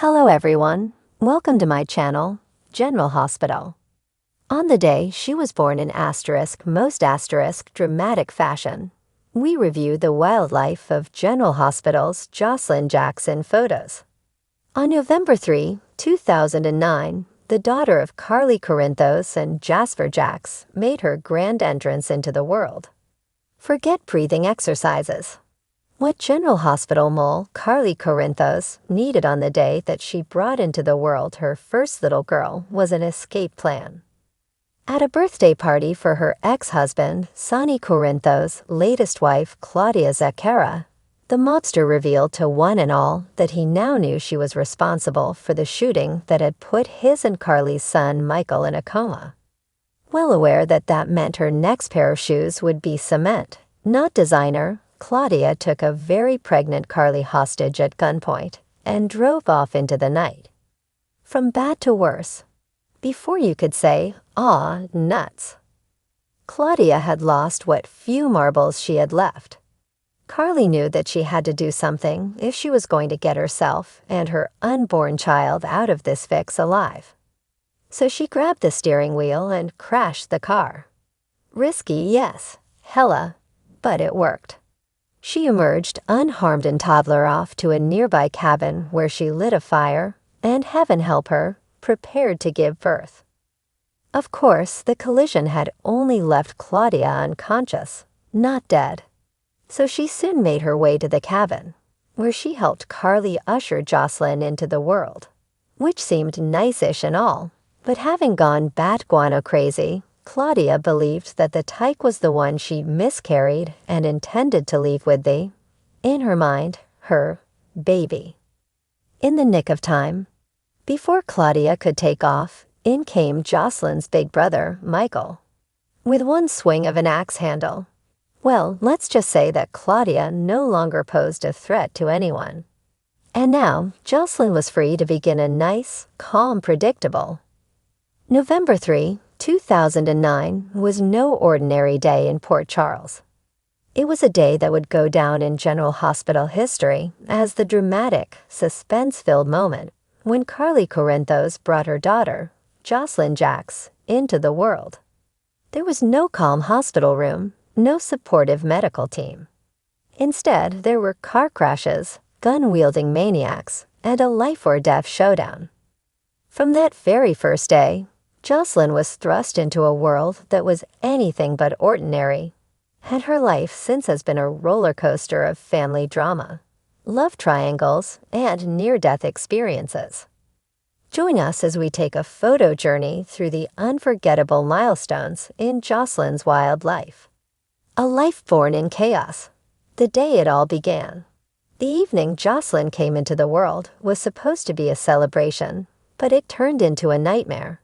Hello everyone, welcome to my channel, General Hospital. On the day she was born in most dramatic fashion, we review the wildlife of General Hospital's Josslyn Jacks in photos. On November 3, 2009, the daughter of Carly Corinthos and Josslyn Jacks made her grand entrance into the world. Forget breathing exercises. What General Hospital mole Carly Corinthos needed on the day that she brought into the world her first little girl was an escape plan. At a birthday party for her ex-husband, Sonny Corinthos' latest wife, Claudia Zaccara, the mobster revealed to one and all that he now knew she was responsible for the shooting that had put his and Carly's son Michael in a coma. Well aware that that meant her next pair of shoes would be cement, not designer, Claudia took a very pregnant Carly hostage at gunpoint and drove off into the night. From bad to worse. Before you could say, "Aw, nuts." Claudia had lost what few marbles she had left. Carly knew that she had to do something if she was going to get herself and her unborn child out of this fix alive. So she grabbed the steering wheel and crashed the car. Risky, yes, hella, but it worked. She emerged unharmed and toddler off to a nearby cabin where she lit a fire and, heaven help her, prepared to give birth. Of course, the collision had only left Claudia unconscious, not dead. So she soon made her way to the cabin, where she helped Carly usher Josslyn into the world, which seemed nice-ish and all, but having gone bat guano crazy, Claudia believed that the tyke was the one she miscarried and intended to leave with in her mind, her baby. In the nick of time, before Claudia could take off, in came Josslyn's big brother, Michael, with one swing of an axe handle. Well, let's just say that Claudia no longer posed a threat to anyone. And now, Josslyn was free to begin a nice, calm, predictable. November 3, 2009 was no ordinary day in Port Charles. It was a day that would go down in General Hospital history as the dramatic, suspense-filled moment when Carly Corinthos brought her daughter, Josslyn Jacks, into the world. There was no calm hospital room, no supportive medical team. Instead, there were car crashes, gun-wielding maniacs, and a life-or-death showdown. From that very first day, Josslyn was thrust into a world that was anything but ordinary, and her life since has been a roller coaster of family drama, love triangles, and near-death experiences. Join us as we take a photo journey through the unforgettable milestones in Josslyn's wild life. A life born in chaos. The day it all began. The evening Josslyn came into the world was supposed to be a celebration, but it turned into a nightmare.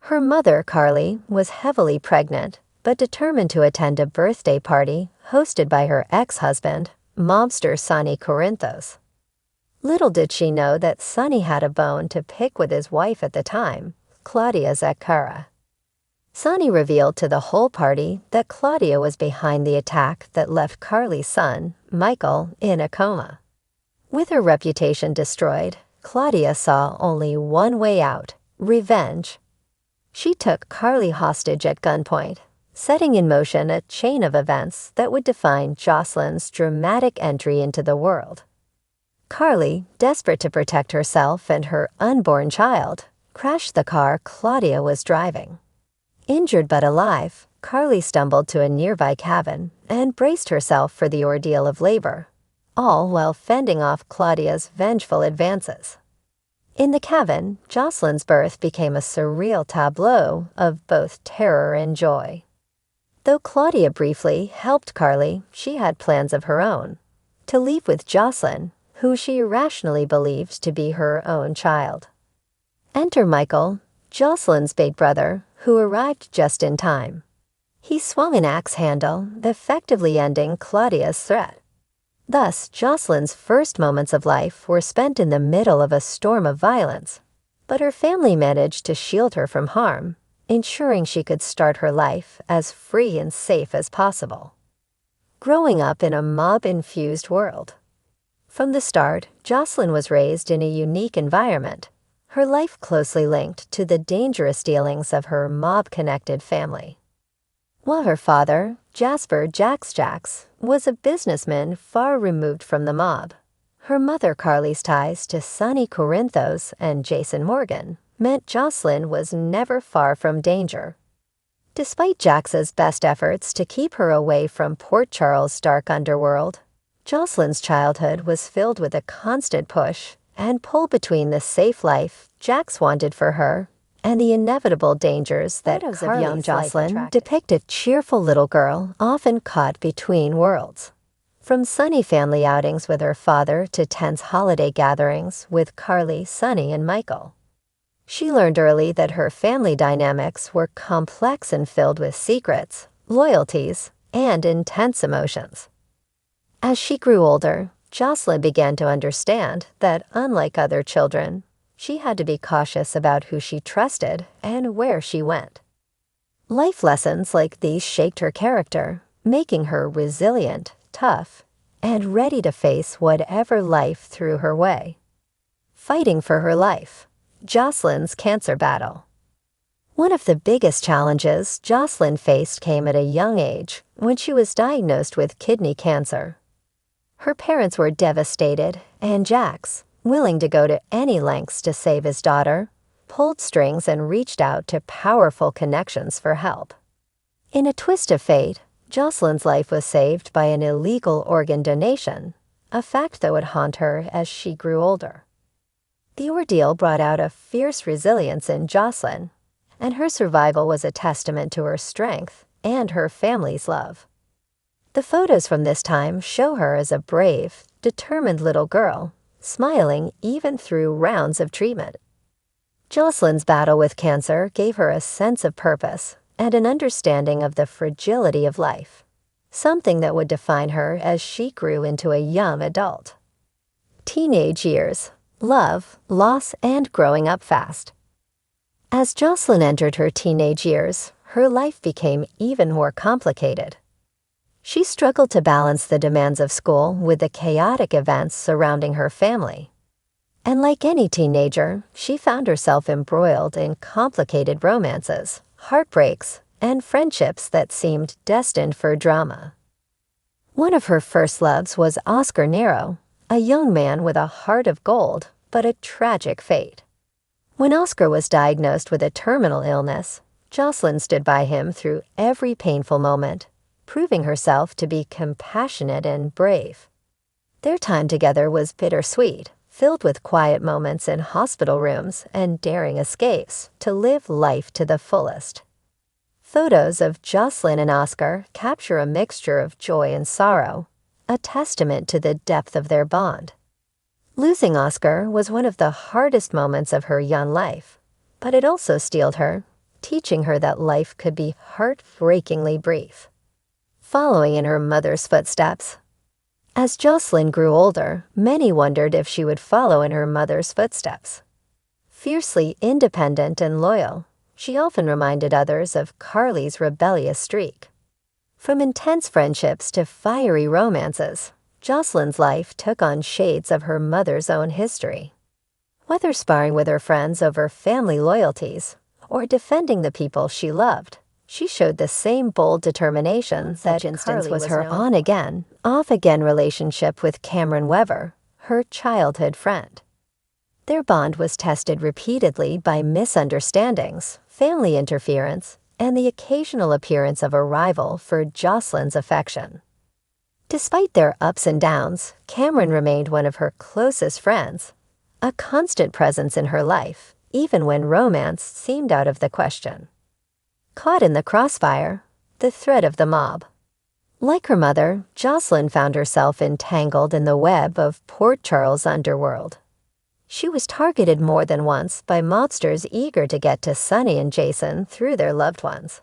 Her mother, Carly, was heavily pregnant, but determined to attend a birthday party hosted by her ex-husband, mobster Sonny Corinthos. Little did she know that Sonny had a bone to pick with his wife at the time, Claudia Zaccara. Sonny revealed to the whole party that Claudia was behind the attack that left Carly's son, Michael, in a coma. With her reputation destroyed, Claudia saw only one way out: revenge. She took Carly hostage at gunpoint, setting in motion a chain of events that would define Josslyn's dramatic entry into the world. Carly, desperate to protect herself and her unborn child, crashed the car Claudia was driving. Injured but alive, Carly stumbled to a nearby cabin and braced herself for the ordeal of labor, all while fending off Claudia's vengeful advances. In the cabin, Josslyn's birth became a surreal tableau of both terror and joy. Though Claudia briefly helped Carly, she had plans of her own, to leave with Josslyn, who she irrationally believed to be her own child. Enter Michael, Josslyn's big brother, who arrived just in time. He swung an axe handle, effectively ending Claudia's threat. Thus, Josslyn's first moments of life were spent in the middle of a storm of violence, but her family managed to shield her from harm, ensuring she could start her life as free and safe as possible. Growing up in a mob-infused world. From the start, Josslyn was raised in a unique environment, her life closely linked to the dangerous dealings of her mob-connected family. While her father, Jacks, was a businessman far removed from the mob, her mother Carly's ties to Sonny Corinthos and Jason Morgan meant Josslyn was never far from danger. Despite Jax's best efforts to keep her away from Port Charles' dark underworld, Josslyn's childhood was filled with a constant push and pull between the safe life Jax wanted for her and the inevitable dangers that Photos of young Carly's life Josslyn attracted. depict a cheerful little girl often caught between worlds. From sunny family outings with her father to tense holiday gatherings with Carly, Sonny, and Michael. She learned early that her family dynamics were complex and filled with secrets, loyalties, and intense emotions. As she grew older, Josslyn began to understand that, unlike other children, she had to be cautious about who she trusted and where she went. Life lessons like these shaped her character, making her resilient, tough, and ready to face whatever life threw her way. Fighting for her life, Josslyn's cancer battle. One of the biggest challenges Josslyn faced came at a young age when she was diagnosed with kidney cancer. Her parents were devastated, and Jax, willing to go to any lengths to save his daughter, pulled strings and reached out to powerful connections for help. In a twist of fate, Josslyn's life was saved by an illegal organ donation, a fact that would haunt her as she grew older. The ordeal brought out a fierce resilience in Josslyn, and her survival was a testament to her strength and her family's love. The photos from this time show her as a brave, determined little girl, smiling even through rounds of treatment. Josslyn's battle with cancer gave her a sense of purpose and an understanding of the fragility of life, something that would define her as she grew into a young adult. Teenage years, love, loss, and growing up fast. As Josslyn entered her teenage years, her life became even more complicated. She struggled to balance the demands of school with the chaotic events surrounding her family. And like any teenager, she found herself embroiled in complicated romances, heartbreaks, and friendships that seemed destined for drama. One of her first loves was Oscar Nero, a young man with a heart of gold, but a tragic fate. When Oscar was diagnosed with a terminal illness, Josslyn stood by him through every painful moment, proving herself to be compassionate and brave. Their time together was bittersweet, filled with quiet moments in hospital rooms and daring escapes to live life to the fullest. Photos of Josslyn and Oscar capture a mixture of joy and sorrow, a testament to the depth of their bond. Losing Oscar was one of the hardest moments of her young life, but it also steeled her, teaching her that life could be heartbreakingly brief. Following in her mother's footsteps. As Josslyn grew older, many wondered if she would follow in her mother's footsteps. Fiercely independent and loyal, she often reminded others of Carly's rebellious streak. From intense friendships to fiery romances, Josslyn's life took on shades of her mother's own history. Whether sparring with her friends over family loyalties or defending the people she loved, she showed the same bold determination that instance was her on-again, off-again relationship with Cameron Weber, her childhood friend. Their bond was tested repeatedly by misunderstandings, family interference, and the occasional appearance of a rival for Josslyn's affection. Despite their ups and downs, Cameron remained one of her closest friends, a constant presence in her life, even when romance seemed out of the question. Caught in the crossfire, the threat of the mob. Like her mother, Josslyn found herself entangled in the web of Port Charles' underworld. She was targeted more than once by mobsters eager to get to Sonny and Jason through their loved ones.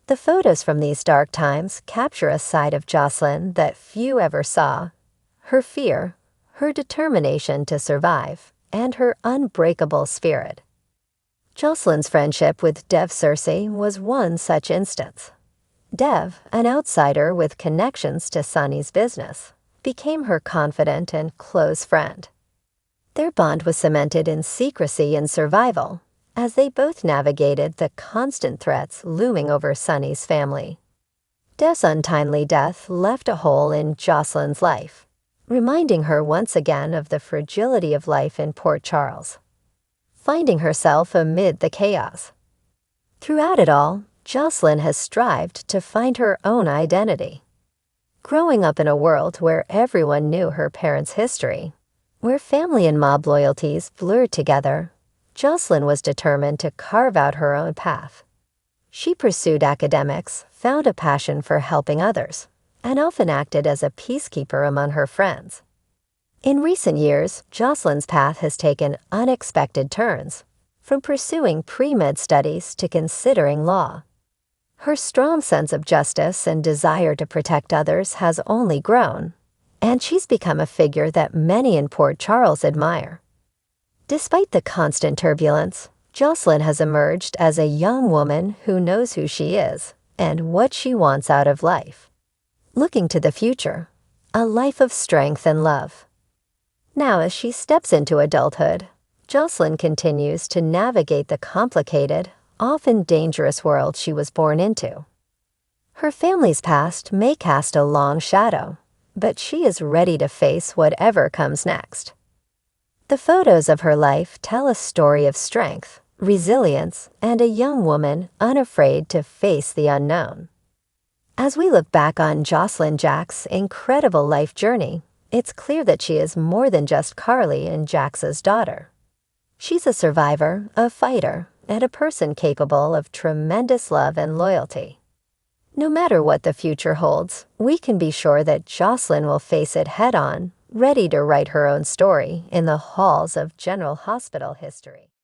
The photos from these dark times capture a side of Josslyn that few ever saw: her fear, her determination to survive, and her unbreakable spirit. Josslyn's friendship with Dev Cersei was one such instance. Dev, an outsider with connections to Sonny's business, became her confidant and close friend. Their bond was cemented in secrecy and survival, as they both navigated the constant threats looming over Sunny's family. Des' untimely death left a hole in Josslyn's life, reminding her once again of the fragility of life in Port Charles, finding herself amid the chaos. Throughout it all, Josslyn has strived to find her own identity. Growing up in a world where everyone knew her parents' history, where family and mob loyalties blurred together, Josslyn was determined to carve out her own path. She pursued academics, found a passion for helping others, and often acted as a peacekeeper among her friends. In recent years, Josslyn's path has taken unexpected turns, from pursuing pre-med studies to considering law. Her strong sense of justice and desire to protect others has only grown, and she's become a figure that many in Port Charles admire. Despite the constant turbulence, Josslyn has emerged as a young woman who knows who she is and what she wants out of life. Looking to the future, a life of strength and love. Now, as she steps into adulthood, Josslyn continues to navigate the complicated, often dangerous world she was born into. Her family's past may cast a long shadow, but she is ready to face whatever comes next. The photos of her life tell a story of strength, resilience, and a young woman unafraid to face the unknown. As we look back on Josslyn Jacks' incredible life journey, it's clear that she is more than just Carly and Jax's daughter. She's a survivor, a fighter, and a person capable of tremendous love and loyalty. No matter what the future holds, we can be sure that Josslyn will face it head-on, ready to write her own story in the halls of General Hospital history.